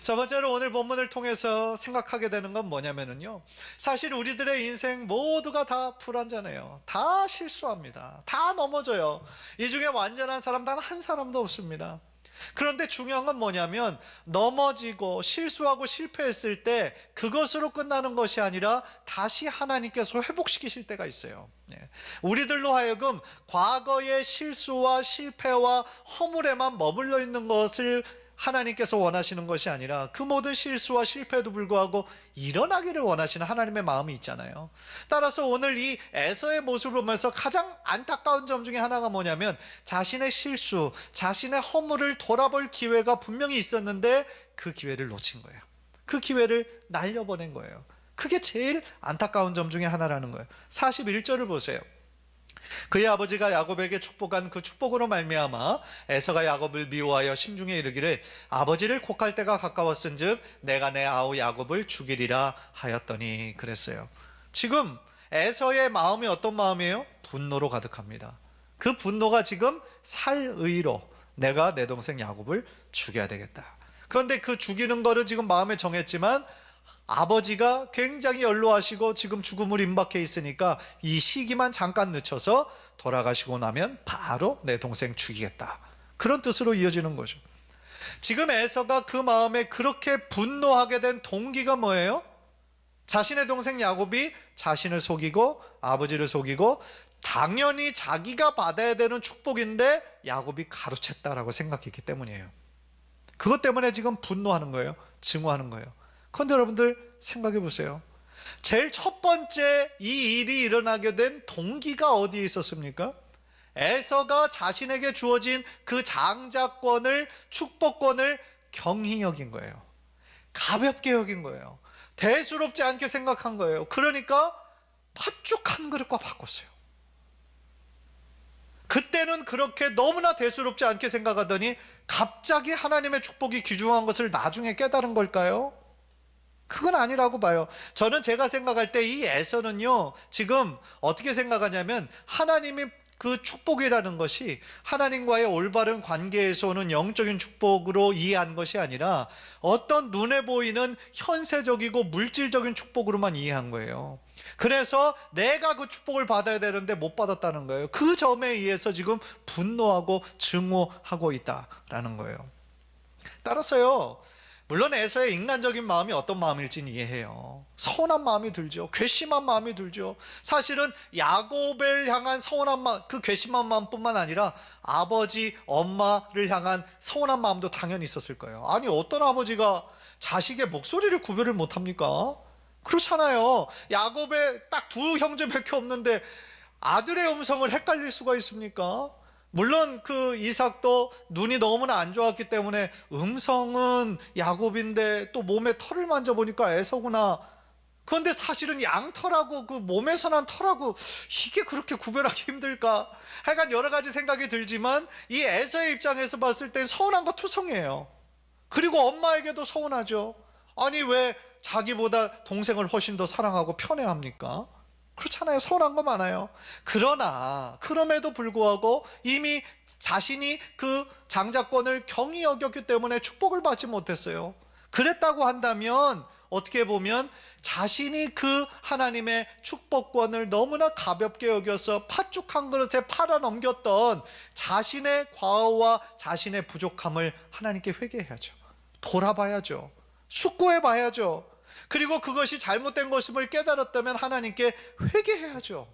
첫 번째로 오늘 본문을 통해서 생각하게 되는 건 뭐냐면요, 사실 우리들의 인생 모두가 다 불완전해요. 다 실수합니다. 다 넘어져요. 이 중에 완전한 사람 단 한 사람도 없습니다. 그런데 중요한 건 뭐냐면, 넘어지고 실수하고 실패했을 때 그것으로 끝나는 것이 아니라 다시 하나님께서 회복시키실 때가 있어요. 우리들로 하여금 과거의 실수와 실패와 허물에만 머물러 있는 것을 하나님께서 원하시는 것이 아니라 그 모든 실수와 실패에도 불구하고 일어나기를 원하시는 하나님의 마음이 있잖아요. 따라서 오늘 이 에서의 모습을 보면서 가장 안타까운 점 중에 하나가 뭐냐면, 자신의 실수, 자신의 허물을 돌아볼 기회가 분명히 있었는데 그 기회를 놓친 거예요. 그 기회를 날려보낸 거예요. 그게 제일 안타까운 점 중에 하나라는 거예요. 41절을 보세요. 그의 아버지가 야곱에게 축복한 그 축복으로 말미암아 에서가 야곱을 미워하여 심중에 이르기를, 아버지를 곡할 때가 가까웠은즉 내가 내 아우 야곱을 죽이리라 하였더니 그랬어요. 지금 에서의 마음이 어떤 마음이에요? 분노로 가득합니다. 그 분노가 지금 살의로 내가 내 동생 야곱을 죽여야 되겠다. 그런데 그 죽이는 거를 지금 마음에 정했지만 아버지가 굉장히 연로하시고 지금 죽음을 임박해 있으니까 이 시기만 잠깐 늦춰서 돌아가시고 나면 바로 내 동생 죽이겠다, 그런 뜻으로 이어지는 거죠. 지금 에서가 그 마음에 그렇게 분노하게 된 동기가 뭐예요? 자신의 동생 야곱이 자신을 속이고 아버지를 속이고 당연히 자기가 받아야 되는 축복인데 야곱이 가로챘다라고 생각했기 때문이에요. 그것 때문에 지금 분노하는 거예요. 증오하는 거예요. 그런데 여러분들 생각해 보세요. 제일 첫 번째 이 일이 일어나게 된 동기가 어디에 있었습니까? 에서가 자신에게 주어진 그 장자권을, 축복권을 경히 여긴 거예요. 가볍게 여긴 거예요. 대수롭지 않게 생각한 거예요. 그러니까 팥죽 한 그릇과 바꿨어요. 그때는 그렇게 너무나 대수롭지 않게 생각하더니 갑자기 하나님의 축복이 귀중한 것을 나중에 깨달은 걸까요? 그건 아니라고 봐요. 저는 제가 생각할 때 이 에서는요, 지금 어떻게 생각하냐면, 하나님이 그 축복이라는 것이 하나님과의 올바른 관계에서 오는 영적인 축복으로 이해한 것이 아니라 어떤 눈에 보이는 현세적이고 물질적인 축복으로만 이해한 거예요. 그래서 내가 그 축복을 받아야 되는데 못 받았다는 거예요. 그 점에 의해서 지금 분노하고 증오하고 있다라는 거예요. 따라서요, 물론 에서의 인간적인 마음이 어떤 마음일지는 이해해요. 서운한 마음이 들죠. 괘씸한 마음이 들죠. 사실은 야곱을 향한 서운한 마음, 그 괘씸한 마음뿐만 아니라 아버지, 엄마를 향한 서운한 마음도 당연히 있었을 거예요. 아니, 어떤 아버지가 자식의 목소리를 구별을 못합니까? 그렇잖아요. 야곱의 딱 두 형제밖에 없는데 아들의 음성을 헷갈릴 수가 있습니까? 물론 그 이삭도 눈이 너무나 안 좋았기 때문에 음성은 야곱인데 또 몸에 털을 만져보니까 에서구나. 그런데 사실은 양털하고 그 몸에서 난 털하고 이게 그렇게 구별하기 힘들까? 하여간 여러 가지 생각이 들지만 이 에서의 입장에서 봤을 땐 서운한 거 투성이에요. 그리고 엄마에게도 서운하죠. 아니, 왜 자기보다 동생을 훨씬 더 사랑하고 편애합니까? 그렇잖아요. 서운한 거 많아요. 그러나 그럼에도 불구하고 이미 자신이 그 장자권을 경히 여겼기 때문에 축복을 받지 못했어요. 그랬다고 한다면 어떻게 보면 자신이 그 하나님의 축복권을 너무나 가볍게 여겨서 팥죽 한 그릇에 팔아 넘겼던 자신의 과오와 자신의 부족함을 하나님께 회개해야죠. 돌아봐야죠. 숙고해 봐야죠. 그리고 그것이 잘못된 것임을 깨달았다면 하나님께 회개해야죠.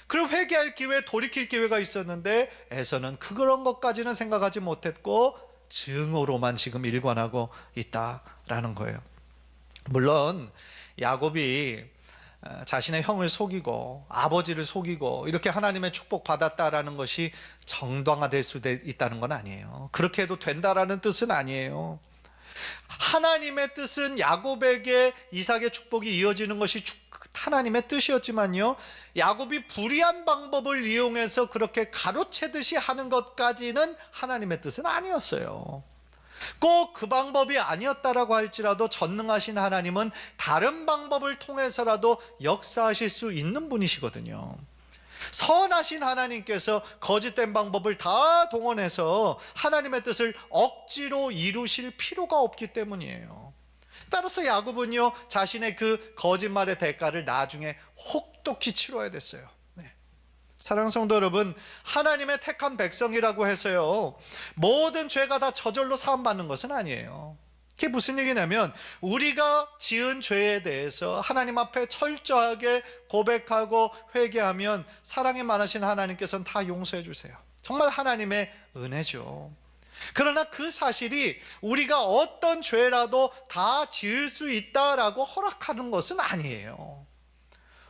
그리고 회개할 기회, 돌이킬 기회가 있었는데 에서는 그런 것까지는 생각하지 못했고 증오로만 지금 일관하고 있다라는 거예요. 물론 야곱이 자신의 형을 속이고 아버지를 속이고 이렇게 하나님의 축복 받았다라는 것이 정당화될 수 있다는 건 아니에요. 그렇게 해도 된다라는 뜻은 아니에요. 하나님의 뜻은 야곱에게 이삭의 축복이 이어지는 것이 하나님의 뜻이었지만요, 야곱이 불의한 방법을 이용해서 그렇게 가로채듯이 하는 것까지는 하나님의 뜻은 아니었어요. 꼭 그 방법이 아니었다라고 할지라도 전능하신 하나님은 다른 방법을 통해서라도 역사하실 수 있는 분이시거든요. 선하신 하나님께서 거짓된 방법을 다 동원해서 하나님의 뜻을 억지로 이루실 필요가 없기 때문이에요. 따라서 야곱은요, 자신의 그 거짓말의 대가를 나중에 혹독히 치러야 됐어요. 사랑하는 성도 여러분, 하나님의 택한 백성이라고 해서요, 모든 죄가 다 저절로 사함받는 것은 아니에요. 그게 무슨 얘기냐면, 우리가 지은 죄에 대해서 하나님 앞에 철저하게 고백하고 회개하면 사랑이 많으신 하나님께서는 다 용서해 주세요. 정말 하나님의 은혜죠. 그러나 그 사실이 우리가 어떤 죄라도 다 지을 수 있다라고 허락하는 것은 아니에요.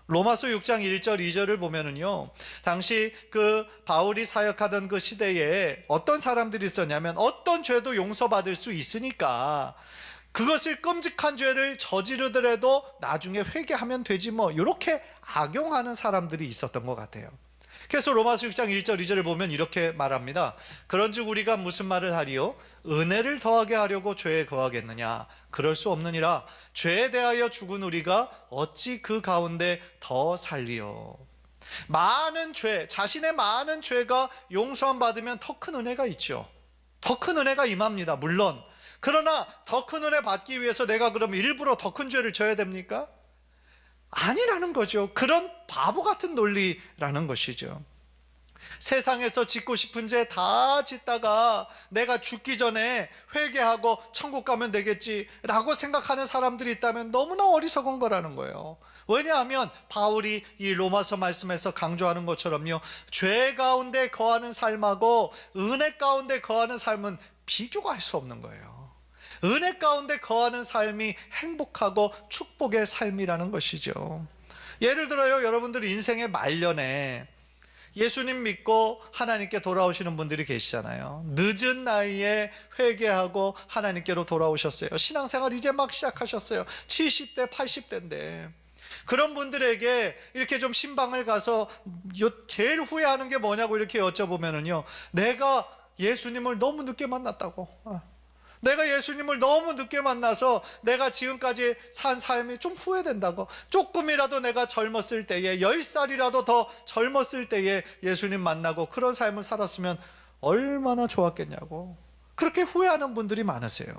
로마서 6장 1절 2절을 보면은요, 당시 그 바울이 사역하던 그 시대에 어떤 사람들이 있었냐면, 어떤 죄도 용서받을 수 있으니까 그것을 끔찍한 죄를 저지르더라도 나중에 회개하면 되지 뭐, 이렇게 악용하는 사람들이 있었던 것 같아요. 그래서 로마서 6장 1절 2절을 보면 이렇게 말합니다. 그런즉 우리가 무슨 말을 하리요? 은혜를 더하게 하려고 죄에 거하겠느냐? 그럴 수 없느니라. 죄에 대하여 죽은 우리가 어찌 그 가운데 더 살리요? 많은 죄, 자신의 많은 죄가 용서함 받으면 더 큰 은혜가 있죠. 더 큰 은혜가 임합니다, 물론. 그러나 더 큰 은혜 받기 위해서 내가 그럼 일부러 더 큰 죄를 져야 됩니까? 아니라는 거죠. 그런 바보 같은 논리라는 것이죠. 세상에서 짓고 싶은 죄 다 짓다가 내가 죽기 전에 회개하고 천국 가면 되겠지라고 생각하는 사람들이 있다면 너무나 어리석은 거라는 거예요. 왜냐하면 바울이 이 로마서 말씀에서 강조하는 것처럼요, 죄 가운데 거하는 삶하고 은혜 가운데 거하는 삶은 비교가 할 수 없는 거예요. 은혜 가운데 거하는 삶이 행복하고 축복의 삶이라는 것이죠. 예를 들어요, 여러분들 인생의 말년에 예수님 믿고 하나님께 돌아오시는 분들이 계시잖아요. 늦은 나이에 회개하고 하나님께로 돌아오셨어요. 신앙생활 이제 막 시작하셨어요. 70대 80대인데 그런 분들에게 이렇게 좀 신방을 가서 제일 후회하는 게 뭐냐고 이렇게 여쭤보면은요, 내가 예수님을 너무 늦게 만났다고, 내가 예수님을 너무 늦게 만나서 내가 지금까지 산 삶이 좀 후회된다고, 조금이라도 내가 젊었을 때에 10살이라도 더 젊었을 때에 예수님 만나고 그런 삶을 살았으면 얼마나 좋았겠냐고 그렇게 후회하는 분들이 많으세요.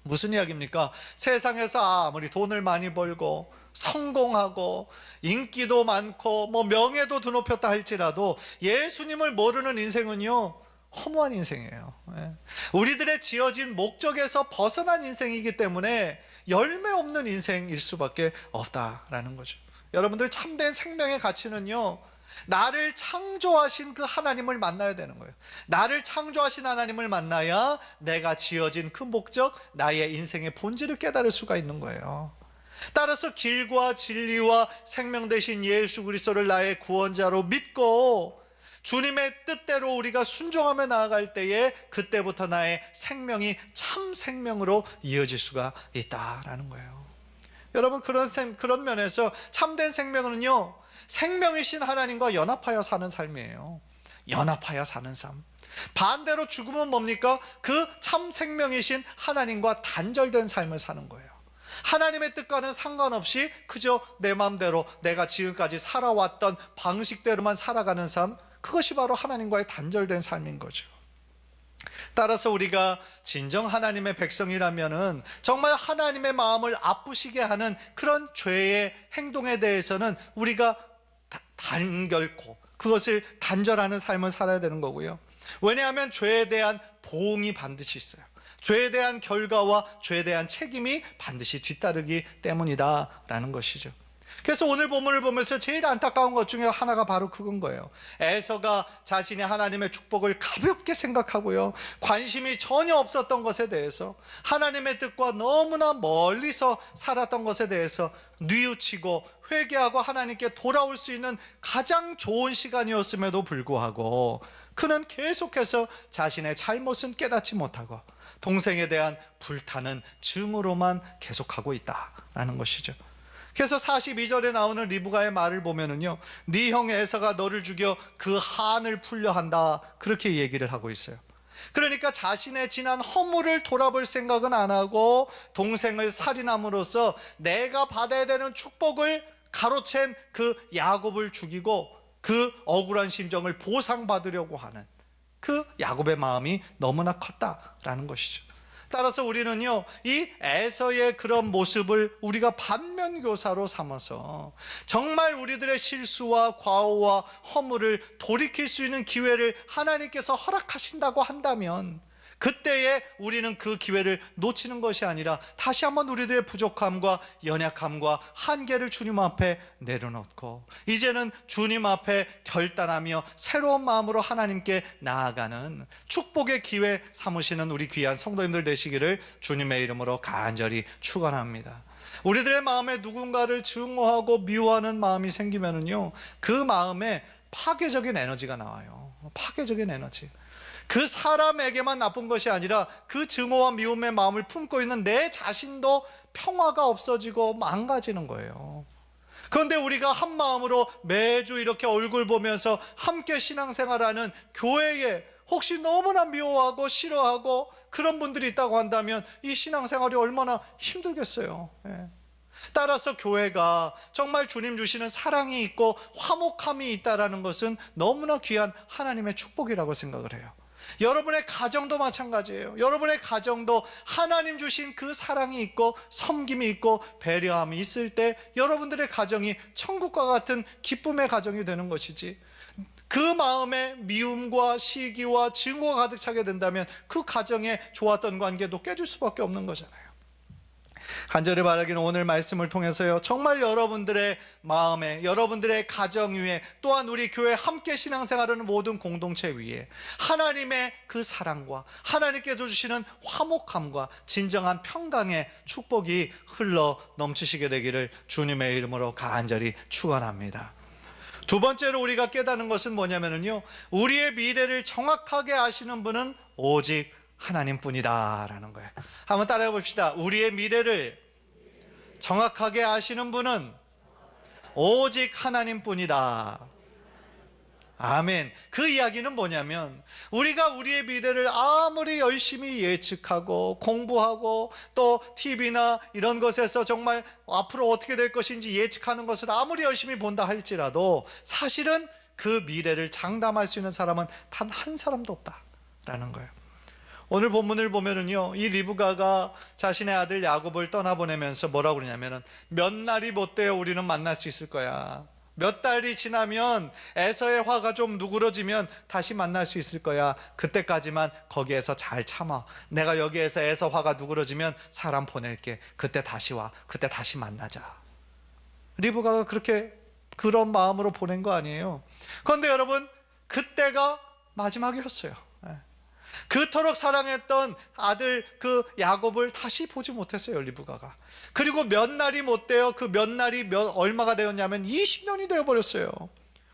무슨 이야기입니까? 세상에서 아무리 돈을 많이 벌고 성공하고 인기도 많고 뭐 명예도 드높였다 할지라도 예수님을 모르는 인생은요, 허무한 인생이에요. 우리들의 지어진 목적에서 벗어난 인생이기 때문에 열매 없는 인생일 수밖에 없다라는 거죠. 여러분들, 참된 생명의 가치는요, 나를 창조하신 그 하나님을 만나야 되는 거예요. 나를 창조하신 하나님을 만나야 내가 지어진 그 목적, 나의 인생의 본질을 깨달을 수가 있는 거예요. 따라서 길과 진리와 생명 되신 예수 그리스도를 나의 구원자로 믿고 주님의 뜻대로 우리가 순종하며 나아갈 때에 그때부터 나의 생명이 참 생명으로 이어질 수가 있다라는 거예요. 여러분, 그런 면에서 참된 생명은요, 생명이신 하나님과 연합하여 사는 삶이에요. 연합하여 사는 삶. 반대로 죽음은 뭡니까? 그 참 생명이신 하나님과 단절된 삶을 사는 거예요. 하나님의 뜻과는 상관없이 그저 내 마음대로 내가 지금까지 살아왔던 방식대로만 살아가는 삶, 그것이 바로 하나님과의 단절된 삶인 거죠. 따라서 우리가 진정 하나님의 백성이라면은 정말 하나님의 마음을 아프시게 하는 그런 죄의 행동에 대해서는 우리가 단결코 그것을 단절하는 삶을 살아야 되는 거고요. 왜냐하면 죄에 대한 보응이 반드시 있어요. 죄에 대한 결과와 죄에 대한 책임이 반드시 뒤따르기 때문이다라는 것이죠. 그래서 오늘 본문을 보면서 제일 안타까운 것 중에 하나가 바로 그건 거예요. 에서가 자신이 하나님의 축복을 가볍게 생각하고요, 관심이 전혀 없었던 것에 대해서, 하나님의 뜻과 너무나 멀리서 살았던 것에 대해서 뉘우치고 회개하고 하나님께 돌아올 수 있는 가장 좋은 시간이었음에도 불구하고 그는 계속해서 자신의 잘못은 깨닫지 못하고 동생에 대한 불타는 증오로만 계속하고 있다라는 것이죠. 그래서 42절에 나오는 리브가의 말을 보면은요, 네 형 에서가 너를 죽여 그 한을 풀려 한다, 그렇게 얘기를 하고 있어요. 그러니까 자신의 지난 허물을 돌아볼 생각은 안 하고 동생을 살인함으로써 내가 받아야 되는 축복을 가로챈 그 야곱을 죽이고 그 억울한 심정을 보상받으려고 하는 그 야곱의 마음이 너무나 컸다라는 것이죠. 따라서 우리는요, 이 에서의 그런 모습을 우리가 반면교사로 삼아서 정말 우리들의 실수와 과오와 허물을 돌이킬 수 있는 기회를 하나님께서 허락하신다고 한다면, 그때에 우리는 그 기회를 놓치는 것이 아니라 다시 한번 우리들의 부족함과 연약함과 한계를 주님 앞에 내려놓고 이제는 주님 앞에 결단하며 새로운 마음으로 하나님께 나아가는 축복의 기회 삼으시는 우리 귀한 성도님들 되시기를 주님의 이름으로 간절히 축원합니다. 우리들의 마음에 누군가를 증오하고 미워하는 마음이 생기면은요, 그 마음에 파괴적인 에너지가 나와요. 파괴적인 에너지. 그 사람에게만 나쁜 것이 아니라 그 증오와 미움의 마음을 품고 있는 내 자신도 평화가 없어지고 망가지는 거예요. 그런데 우리가 한 마음으로 매주 이렇게 얼굴 보면서 함께 신앙생활하는 교회에 혹시 너무나 미워하고 싫어하고 그런 분들이 있다고 한다면 이 신앙생활이 얼마나 힘들겠어요. 따라서 교회가 정말 주님 주시는 사랑이 있고 화목함이 있다는 것은 너무나 귀한 하나님의 축복이라고 생각을 해요. 여러분의 가정도 마찬가지예요. 여러분의 가정도 하나님 주신 그 사랑이 있고 섬김이 있고 배려함이 있을 때 여러분들의 가정이 천국과 같은 기쁨의 가정이 되는 것이지, 그 마음에 미움과 시기와 증오가 가득 차게 된다면 그 가정에 좋았던 관계도 깨질 수밖에 없는 거잖아요. 간절히 바라기는 오늘 말씀을 통해서요, 정말 여러분들의 마음에, 여러분들의 가정 위에, 또한 우리 교회 함께 신앙생활하는 모든 공동체 위에 하나님의 그 사랑과 하나님께서 주시는 화목함과 진정한 평강의 축복이 흘러 넘치시게 되기를 주님의 이름으로 간절히 축원합니다. 두 번째로 우리가 깨닫는 것은 뭐냐면요, 우리의 미래를 정확하게 아시는 분은 오직 하나님뿐이다 라는 거예요. 한번 따라해 봅시다. 우리의 미래를 정확하게 아시는 분은 오직 하나님뿐이다. 아멘. 그 이야기는 뭐냐면, 우리가 우리의 미래를 아무리 열심히 예측하고 공부하고 또 TV나 이런 것에서 정말 앞으로 어떻게 될 것인지 예측하는 것을 아무리 열심히 본다 할지라도 사실은 그 미래를 장담할 수 있는 사람은 단 한 사람도 없다라는 거예요. 오늘 본문을 보면은요, 이 리브가가 자신의 아들 야곱을 떠나보내면서 뭐라고 그러냐면은, 몇 날이 못 되어 우리는 만날 수 있을 거야. 몇 달이 지나면 에서의 화가 좀 누그러지면 다시 만날 수 있을 거야. 그때까지만 거기에서 잘 참아. 내가 여기에서 에서 화가 누그러지면 사람 보낼게. 그때 다시 와. 그때 다시 만나자. 리브가가 그런 마음으로 보낸 거 아니에요. 그런데 여러분, 그때가 마지막이었어요. 그토록 사랑했던 아들 그 야곱을 다시 보지 못했어요, 리브가가. 그리고 몇 날이 못 돼요. 그 몇 날이 얼마가 되었냐면 20년이 되어버렸어요.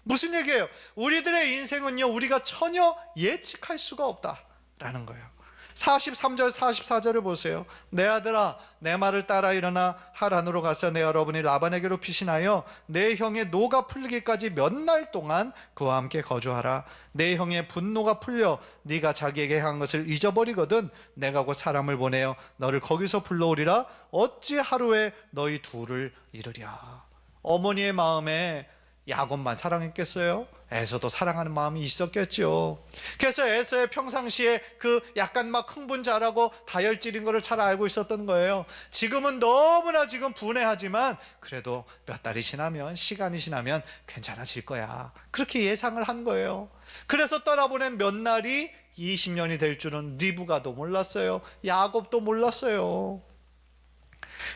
무슨 얘기예요? 우리들의 인생은요, 우리가 전혀 예측할 수가 없다라는 거예요. 43절 44절을 보세요. 내 아들아, 내 말을 따라 일어나 하란으로 가서 내 여러분이 라반에게로 피신하여 내 형의 노가 풀리기까지 몇 날 동안 그와 함께 거주하라. 내 형의 분노가 풀려 네가 자기에게 한 것을 잊어버리거든 내가 곧 사람을 보내어 너를 거기서 불러오리라. 어찌 하루에 너희 둘을 이루랴. 어머니의 마음에 야곱만 사랑했겠어요? 에서도 사랑하는 마음이 있었겠죠. 그래서 에서의 평상시에 그 약간 막 흥분자라고 다혈질인 거를 잘 알고 있었던 거예요. 지금은 너무나 지금 분해하지만 그래도 몇 달이 지나면, 시간이 지나면 괜찮아질 거야. 그렇게 예상을 한 거예요. 그래서 떠나보낸 몇 날이 20년이 될 줄은 리브가도 몰랐어요. 야곱도 몰랐어요.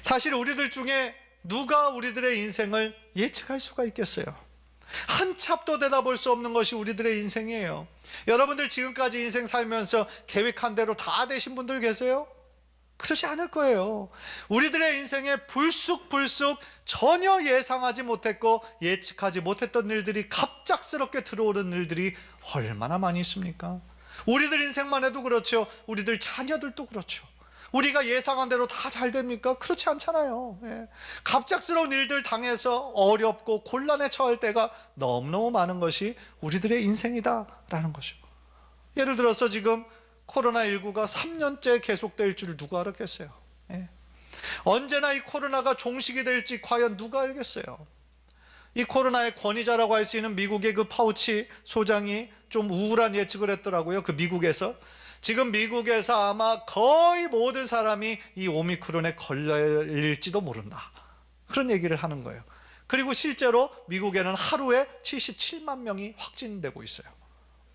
사실 우리들 중에 누가 우리들의 인생을 예측할 수가 있겠어요? 한 찹도 대답할 수 없는 것이 우리들의 인생이에요. 여러분들 지금까지 인생 살면서 계획한 대로 다 되신 분들 계세요? 그렇지 않을 거예요. 우리들의 인생에 불쑥불쑥 전혀 예상하지 못했고 예측하지 못했던 일들이 갑작스럽게 들어오는 일들이 얼마나 많이 있습니까? 우리들 인생만 해도 그렇죠. 우리들 자녀들도 그렇죠. 우리가 예상한 대로 다 잘 됩니까? 그렇지 않잖아요. 갑작스러운 일들 당해서 어렵고 곤란에 처할 때가 너무너무 많은 것이 우리들의 인생이다라는 것이죠. 예를 들어서 지금 코로나19가 3년째 계속될 줄 누가 알았겠어요? 언제나 이 코로나가 종식이 될지 과연 누가 알겠어요? 이 코로나의 권위자라고 할 수 있는 미국의 그 파우치 소장이 좀 우울한 예측을 했더라고요. 그 미국에서. 지금 미국에서 아마 거의 모든 사람이 이 오미크론에 걸릴지도 모른다, 그런 얘기를 하는 거예요. 그리고 실제로 미국에는 하루에 77만 명이 확진되고 있어요.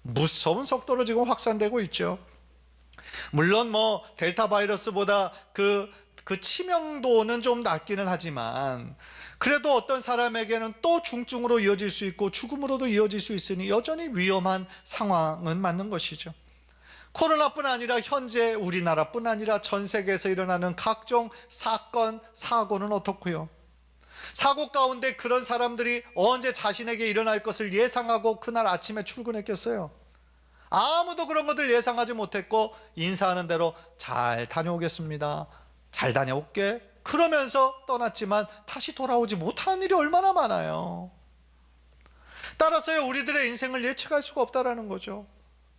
무서운 속도로 지금 확산되고 있죠. 물론 뭐 델타 바이러스보다 그 치명도는 좀 낮기는 하지만 그래도 어떤 사람에게는 또 중증으로 이어질 수 있고 죽음으로도 이어질 수 있으니 여전히 위험한 상황은 맞는 것이죠. 코로나뿐 아니라 현재 우리나라뿐 아니라 전 세계에서 일어나는 각종 사건, 사고는 어떻고요? 사고 가운데 그런 사람들이 언제 자신에게 일어날 것을 예상하고 그날 아침에 출근했겠어요? 아무도 그런 것들 예상하지 못했고 인사하는 대로 잘 다녀오겠습니다, 잘 다녀올게, 그러면서 떠났지만 다시 돌아오지 못하는 일이 얼마나 많아요. 따라서요, 우리들의 인생을 예측할 수가 없다라는 거죠.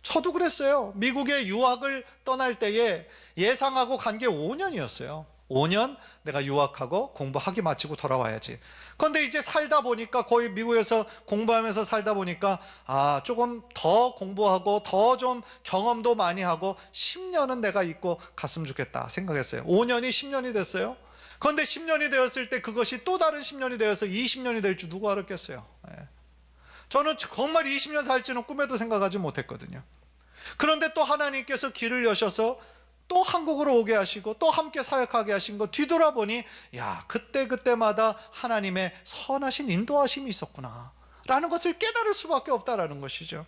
저도 그랬어요. 미국에 유학을 떠날 때에 예상하고 간 게 5년이었어요. 5년 내가 유학하고 공부하기 마치고 돌아와야지. 그런데 이제 살다 보니까, 거의 미국에서 공부하면서 살다 보니까 조금 더 공부하고 더 좀 경험도 많이 하고 10년은 내가 있고 갔으면 좋겠다 생각했어요. 5년이 10년이 됐어요. 그런데 10년이 되었을 때 그것이 또 다른 10년이 되어서 20년이 될 줄 누가 알았겠어요. 저는 정말 20년 살지는 꿈에도 생각하지 못했거든요. 그런데 또 하나님께서 길을 여셔서 또 한국으로 오게 하시고 또 함께 사역하게 하신 거 뒤돌아보니, 야, 그때마다 하나님의 선하신 인도하심이 있었구나 라는 것을 깨달을 수밖에 없다라는 것이죠.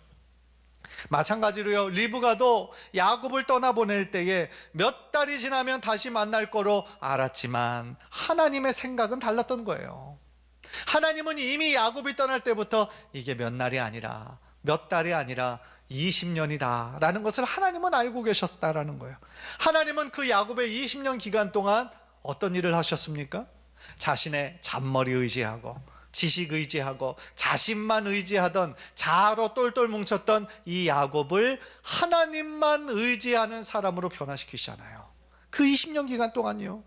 마찬가지로요, 리브가도 야곱을 떠나보낼 때에 몇 달이 지나면 다시 만날 거로 알았지만 하나님의 생각은 달랐던 거예요. 하나님은 이미 야곱이 떠날 때부터 이게 몇 날이 아니라 몇 달이 아니라 20년이다 라는 것을 하나님은 알고 계셨다라는 거예요. 하나님은 그 야곱의 20년 기간 동안 어떤 일을 하셨습니까? 자신의 잔머리 의지하고 지식 의지하고 자신만 의지하던, 자아로 똘똘 뭉쳤던 이 야곱을 하나님만 의지하는 사람으로 변화시키시잖아요. 그 20년 기간 동안요.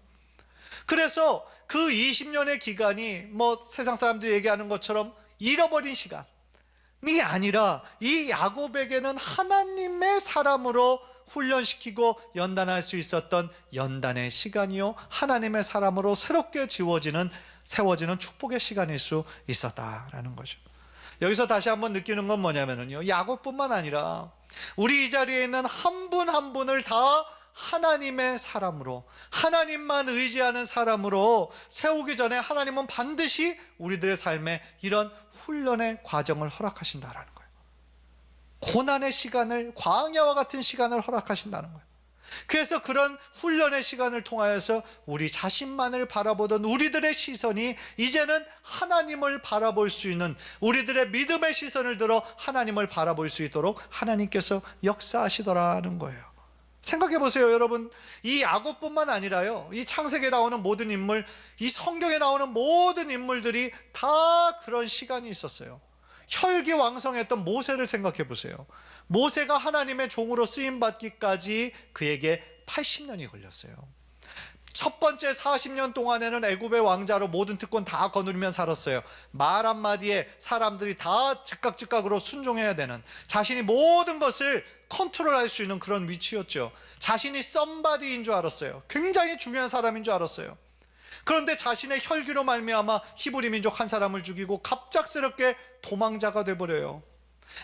그래서 그 20년의 기간이 뭐 세상 사람들이 얘기하는 것처럼 잃어버린 시간이 아니라 이 야곱에게는 하나님의 사람으로 훈련시키고 연단할 수 있었던 연단의 시간이요, 하나님의 사람으로 새롭게 세워지는 축복의 시간일 수 있었다라는 거죠. 여기서 다시 한번 느끼는 건 뭐냐면요, 야곱뿐만 아니라 우리 이 자리에 있는 한 분 한 분을 다 하나님의 사람으로, 하나님만 의지하는 사람으로 세우기 전에 하나님은 반드시 우리들의 삶에 이런 훈련의 과정을 허락하신다라는 거예요. 고난의 시간을, 광야와 같은 시간을 허락하신다는 거예요. 그래서 그런 훈련의 시간을 통하여서 우리 자신만을 바라보던 우리들의 시선이 이제는 하나님을 바라볼 수 있는, 우리들의 믿음의 시선을 들어 하나님을 바라볼 수 있도록 하나님께서 역사하시더라는 거예요. 생각해 보세요, 여러분. 이 야곱뿐만 아니라요, 이 창세기에 나오는 모든 인물, 이 성경에 나오는 모든 인물들이 다 그런 시간이 있었어요. 혈기왕성했던 모세를 생각해 보세요. 모세가 하나님의 종으로 쓰임받기까지 그에게 80년이 걸렸어요. 첫 번째 40년 동안에는 애굽의 왕자로 모든 특권 다 거느리며 살았어요. 말 한마디에 사람들이 다 즉각으로 순종해야 되는, 자신이 모든 것을 컨트롤할 수 있는 그런 위치였죠. 자신이 썸바디인 줄 알았어요. 굉장히 중요한 사람인 줄 알았어요. 그런데 자신의 혈기로 말미암아 히브리 민족 한 사람을 죽이고 갑작스럽게 도망자가 돼버려요.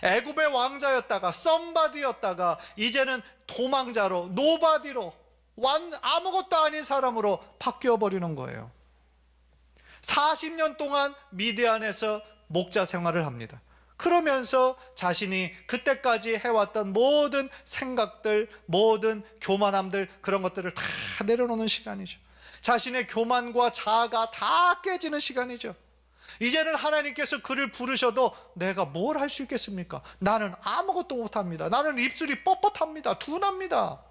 애굽의 왕자였다가 썸바디였다가 이제는 도망자로, 노바디로, 아무것도 아닌 사람으로 바뀌어버리는 거예요. 40년 동안 미디안에서 목자 생활을 합니다. 그러면서 자신이 그때까지 해왔던 모든 생각들, 모든 교만함들, 그런 것들을 다 내려놓는 시간이죠. 자신의 교만과 자아가 다 깨지는 시간이죠. 이제는 하나님께서 그를 부르셔도 내가 뭘 할 수 있겠습니까? 나는 아무것도 못합니다. 나는 입술이 뻣뻣합니다. 둔합니다.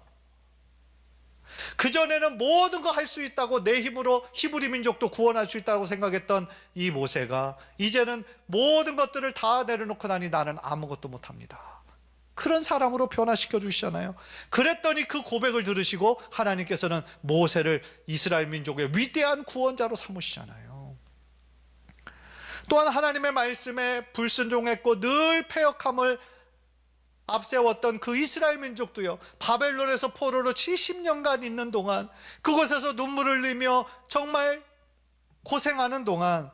그전에는 모든 거 할 수 있다고, 내 힘으로 히브리 민족도 구원할 수 있다고 생각했던 이 모세가 이제는 모든 것들을 다 내려놓고 나니 나는 아무것도 못합니다. 그런 사람으로 변화시켜 주시잖아요. 그랬더니 그 고백을 들으시고 하나님께서는 모세를 이스라엘 민족의 위대한 구원자로 삼으시잖아요. 또한 하나님의 말씀에 불순종했고 늘 패역함을 앞세웠던 그 이스라엘 민족도요, 바벨론에서 포로로 70년간 있는 동안, 그곳에서 눈물을 흘리며 정말 고생하는 동안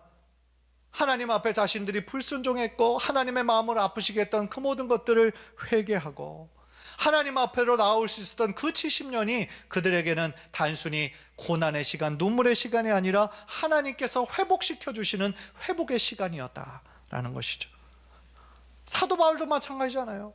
하나님 앞에 자신들이 불순종했고 하나님의 마음을 아프시게 했던 그 모든 것들을 회개하고 하나님 앞으로 나올 수 있었던 그 70년이 그들에게는 단순히 고난의 시간, 눈물의 시간이 아니라 하나님께서 회복시켜 주시는 회복의 시간이었다라는 것이죠. 사도 바울도 마찬가지잖아요.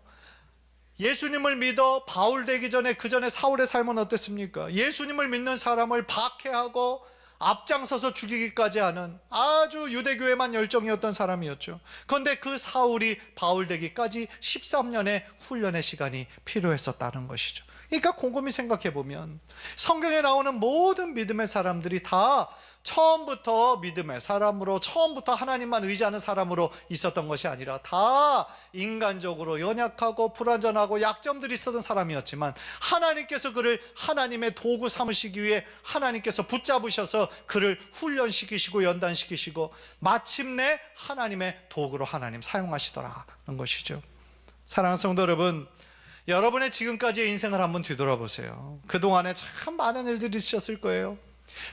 예수님을 믿어 바울 되기 전에, 그 전에 사울의 삶은 어땠습니까? 예수님을 믿는 사람을 박해하고 앞장서서 죽이기까지 하는 아주 유대교에만 열정이었던 사람이었죠. 그런데 그 사울이 바울 되기까지 13년의 훈련의 시간이 필요했었다는 것이죠. 그러니까 곰곰이 생각해 보면 성경에 나오는 모든 믿음의 사람들이 다 처음부터 믿음의 사람으로, 처음부터 하나님만 의지하는 사람으로 있었던 것이 아니라 다 인간적으로 연약하고 불완전하고 약점들이 있었던 사람이었지만 하나님께서 그를 하나님의 도구 삼으시기 위해 하나님께서 붙잡으셔서 그를 훈련시키시고 연단시키시고 마침내 하나님의 도구로 하나님 사용하시더라는 것이죠. 사랑하는 성도 여러분, 여러분의 지금까지의 인생을 한번 뒤돌아보세요. 그동안에 참 많은 일들이 있으셨을 거예요.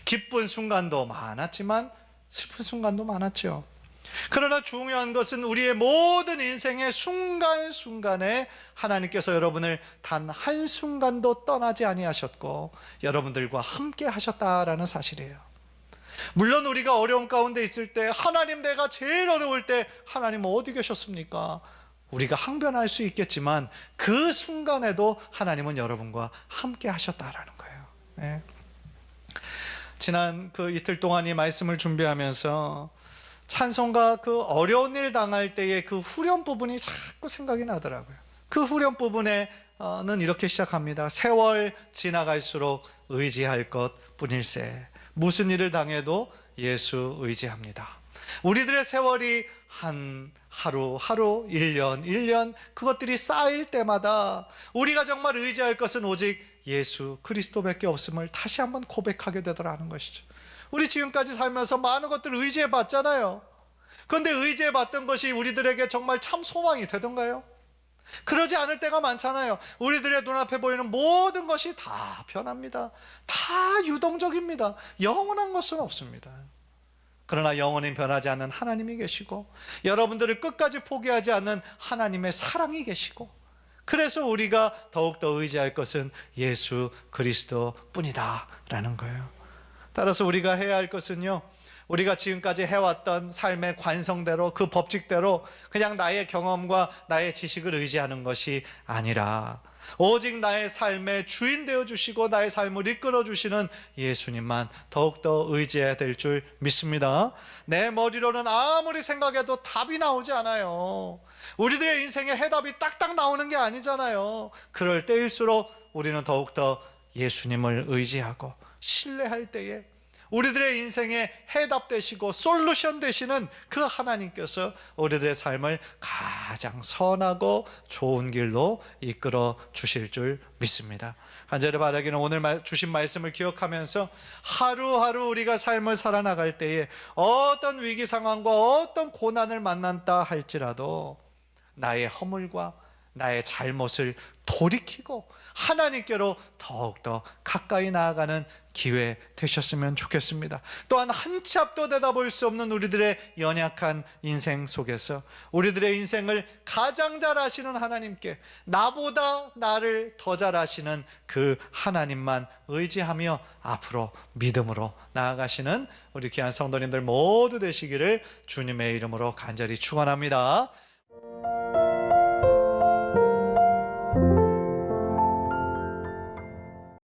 기쁜 순간도 많았지만 슬픈 순간도 많았죠. 그러나 중요한 것은 우리의 모든 인생의 순간순간에 하나님께서 여러분을 단 한순간도 떠나지 아니하셨고 여러분들과 함께 하셨다라는 사실이에요. 물론 우리가 어려움 가운데 있을 때, 하나님 내가 제일 어려울 때 하나님 어디 계셨습니까? 우리가 항변할 수 있겠지만 그 순간에도 하나님은 여러분과 함께 하셨다라는 거예요. 네. 지난 그 이틀 동안 이 말씀을 준비하면서 찬송가 그 어려운 일 당할 때의 그 후렴 부분이 자꾸 생각이 나더라고요. 그 후렴 부분에는 이렇게 시작합니다. 세월 지나갈수록 의지할 것 뿐일세. 무슨 일을 당해도 예수 의지합니다. 우리들의 세월이 한 하루 1년 그것들이 쌓일 때마다 우리가 정말 의지할 것은 오직 예수 그리스도밖에 없음을 다시 한번 고백하게 되더라는 것이죠. 우리 지금까지 살면서 많은 것들을 의지해 봤잖아요. 그런데 의지해 봤던 것이 우리들에게 정말 참 소망이 되던가요? 그러지 않을 때가 많잖아요. 우리들의 눈앞에 보이는 모든 것이 다 변합니다. 다 유동적입니다. 영원한 것은 없습니다. 그러나 영원히 변하지 않는 하나님이 계시고 여러분들을 끝까지 포기하지 않는 하나님의 사랑이 계시고, 그래서 우리가 더욱더 의지할 것은 예수 그리스도 뿐이다 라는 거예요. 따라서 우리가 해야 할 것은요, 우리가 지금까지 해왔던 삶의 관성대로, 그 법칙대로 그냥 나의 경험과 나의 지식을 의지하는 것이 아니라 오직 나의 삶의 주인 되어주시고 나의 삶을 이끌어주시는 예수님만 더욱더 의지해야 될 줄 믿습니다. 내 머리로는 아무리 생각해도 답이 나오지 않아요. 우리들의 인생에 해답이 딱딱 나오는 게 아니잖아요. 그럴 때일수록 우리는 더욱더 예수님을 의지하고 신뢰할 때에 우리들의 인생에 해답 되시고 솔루션 되시는 그 하나님께서 우리들의 삶을 가장 선하고 좋은 길로 이끌어 주실 줄 믿습니다. 간절히 바라기는 오늘 주신 말씀을 기억하면서 하루하루 우리가 삶을 살아나갈 때에 어떤 위기 상황과 어떤 고난을 만난다 할지라도 나의 허물과 나의 잘못을 돌이키고 하나님께로 더욱더 가까이 나아가는 기회 되셨으면 좋겠습니다. 또한 한 치 앞도 내다볼 수 없는 우리들의 연약한 인생 속에서 우리들의 인생을 가장 잘 아시는 하나님께, 나보다 나를 더 잘 아시는 그 하나님만 의지하며 앞으로 믿음으로 나아가시는 우리 귀한 성도님들 모두 되시기를 주님의 이름으로 간절히 축원합니다.